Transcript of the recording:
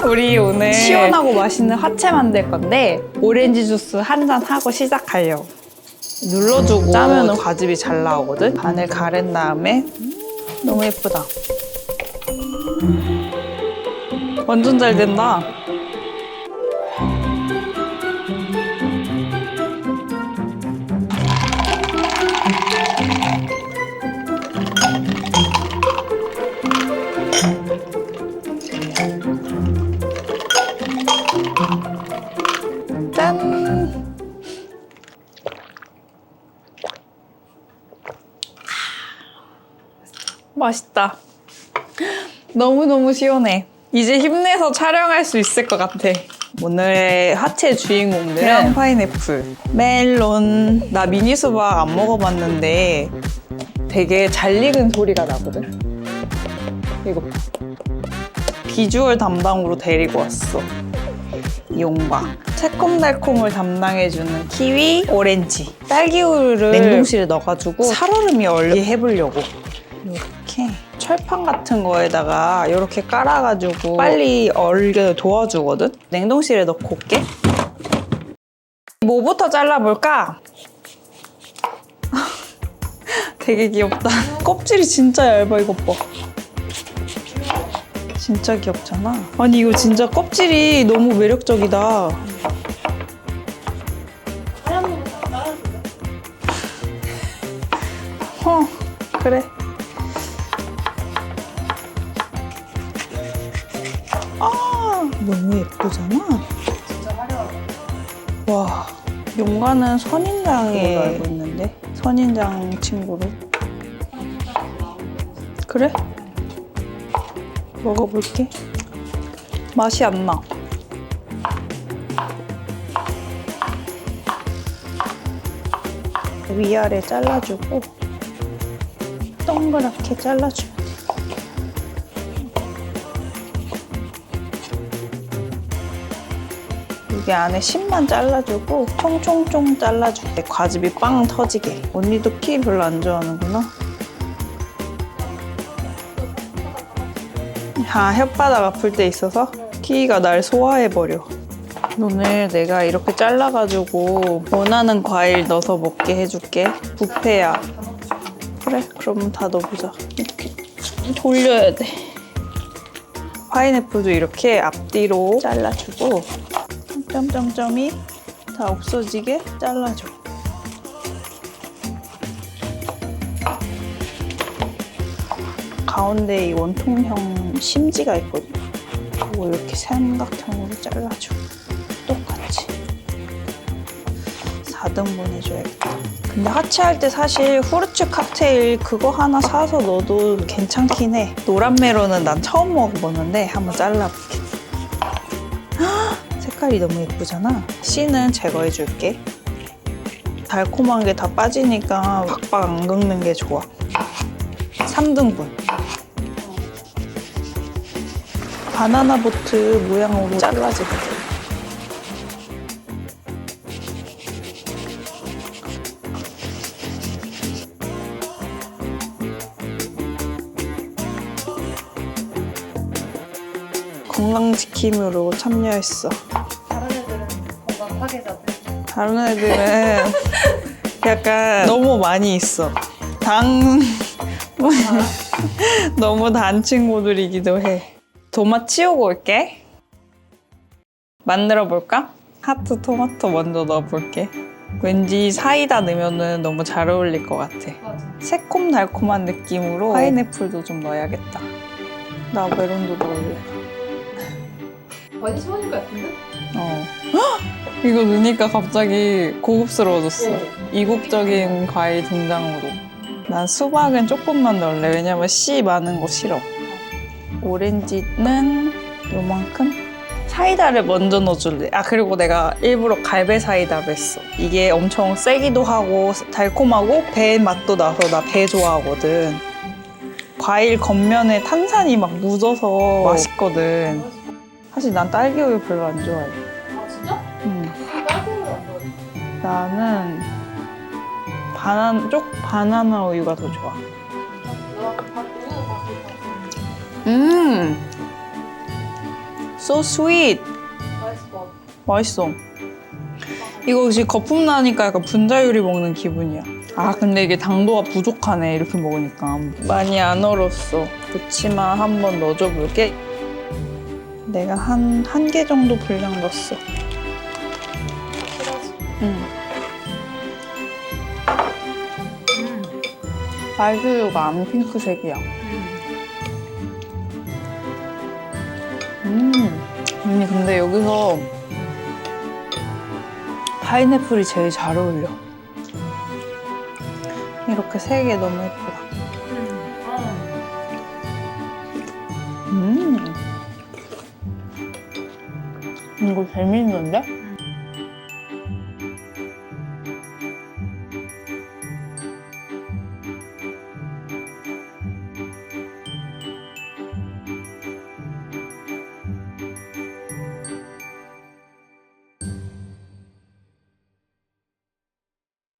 우리 오늘 시원하고 맛있는 화채 만들 건데 오렌지 주스 한 잔 하고 시작하려고. 눌러주고 짜면은 과즙이 잘 나오거든? 반을 가른 다음에 너무 예쁘다. 완전 잘 된다. 짠! 맛있다. 너무너무 시원해. 이제 힘내서 촬영할 수 있을 것 같아. 오늘의 화채 주인공들은 파인애플, 멜론. 나 미니 수박 안 먹어봤는데 되게 잘 익은 소리가 나거든. 이거 비주얼 담당으로 데리고 왔어. 용과 새콤달콤을 담당해주는 키위, 오렌지. 딸기우유를 냉동실에 넣어가지고 살얼음이 얼게 해보려고. 이렇게 철판 같은 거에다가 이렇게 깔아가지고 빨리 얼게 도와주거든? 냉동실에 넣고 올게. 뭐부터 잘라볼까? 되게 귀엽다. 껍질이 진짜 얇아, 이것 봐. 진짜 귀엽잖아. 아니 이거 진짜 껍질이 너무 매력적이다. 그래. 아, 너무 예쁘잖아. 진짜 화려하다. 와, 용과는 선인장에 알고 있는데 선인장 친구로. 그래? 먹어볼게. 맛이 안 나. 위아래 잘라주고 동그랗게 잘라주면 돼. 여기 안에 심만 잘라주고 총총총 잘라줄게. 과즙이 빵 터지게. 언니도 키 별로 안 좋아하는구나. 아, 혓바닥 아플 때 있어서 키위가 날 소화해버려. 오늘 내가 이렇게 잘라가지고 원하는 과일 넣어서 먹게 해줄게. 뷔페야. 그래, 그러면 다 넣어보자. 이렇게 돌려야 돼. 파인애플도 이렇게 앞뒤로 잘라주고 점점점이 다 없어지게 잘라줘. 가운데 이 원통형 심지가 있거든. 그거 이렇게 삼각형으로 잘라줘. 똑같이 4등분 해줘야겠다. 근데 하체할 때 사실 후르츠 칵테일 그거 하나 사서 넣어도 괜찮긴 해. 노란 메론은 난 처음 먹어보는데 한번 잘라볼게. 색깔이 너무 예쁘잖아. 씨는 제거해줄게. 달콤한 게 다 빠지니까 박박 안 긁는 게 좋아. 3등분. 바나나 보트 모양으로 잘라지거든. 건강지킴으로 참여했어. 다른 애들은 건강 파괴자들. 다른 애들은 약간 너무 많이 있어. 당 너무 단 친구들이기도 해. 도마 치우고 올게. 만들어 볼까? 하트 토마토 먼저 넣어볼게. 왠지 사이다 넣으면 너무 잘 어울릴 것 같아. 맞아. 새콤달콤한 느낌으로 파인애플도 좀 넣어야겠다. 나 메론도 넣을래. 많이 시원할 것 같은데? 헉! 이거 넣으니까 갑자기 고급스러워졌어. 어. 이국적인 과일 등장으로. 난 수박은 조금만 넣을래. 왜냐면 씨 많은 거 싫어. 오렌지는 요만큼? 사이다를 먼저 넣어줄래. 아, 그리고 내가 일부러 갈배 사이다를 했어. 이게 엄청 세기도 하고 달콤하고 배 맛도 나서 나 배 좋아하거든. 과일 겉면에 탄산이 막 묻어서 맛있거든. 사실 난 딸기우유 별로 안 좋아해. 아 진짜? 응. 딸기우유 안 좋아해. 나는 바나나 우유가 더 좋아. So sweet. 맛있어. 맛있어. 이거 혹시 거품 나니까 약간 분자유리 먹는 기분이야. 아 근데 이게 당도가 부족하네 이렇게 먹으니까. 많이 안 얼었어. 그치만 한번 넣어줘 볼게. 내가 한 개 정도 분량 넣었어. 말두유가 안 핑크색이야. 언니 근데 여기서 파인애플이 제일 잘 어울려. 이렇게 색이 너무 예쁘다. 이거 재밌는데?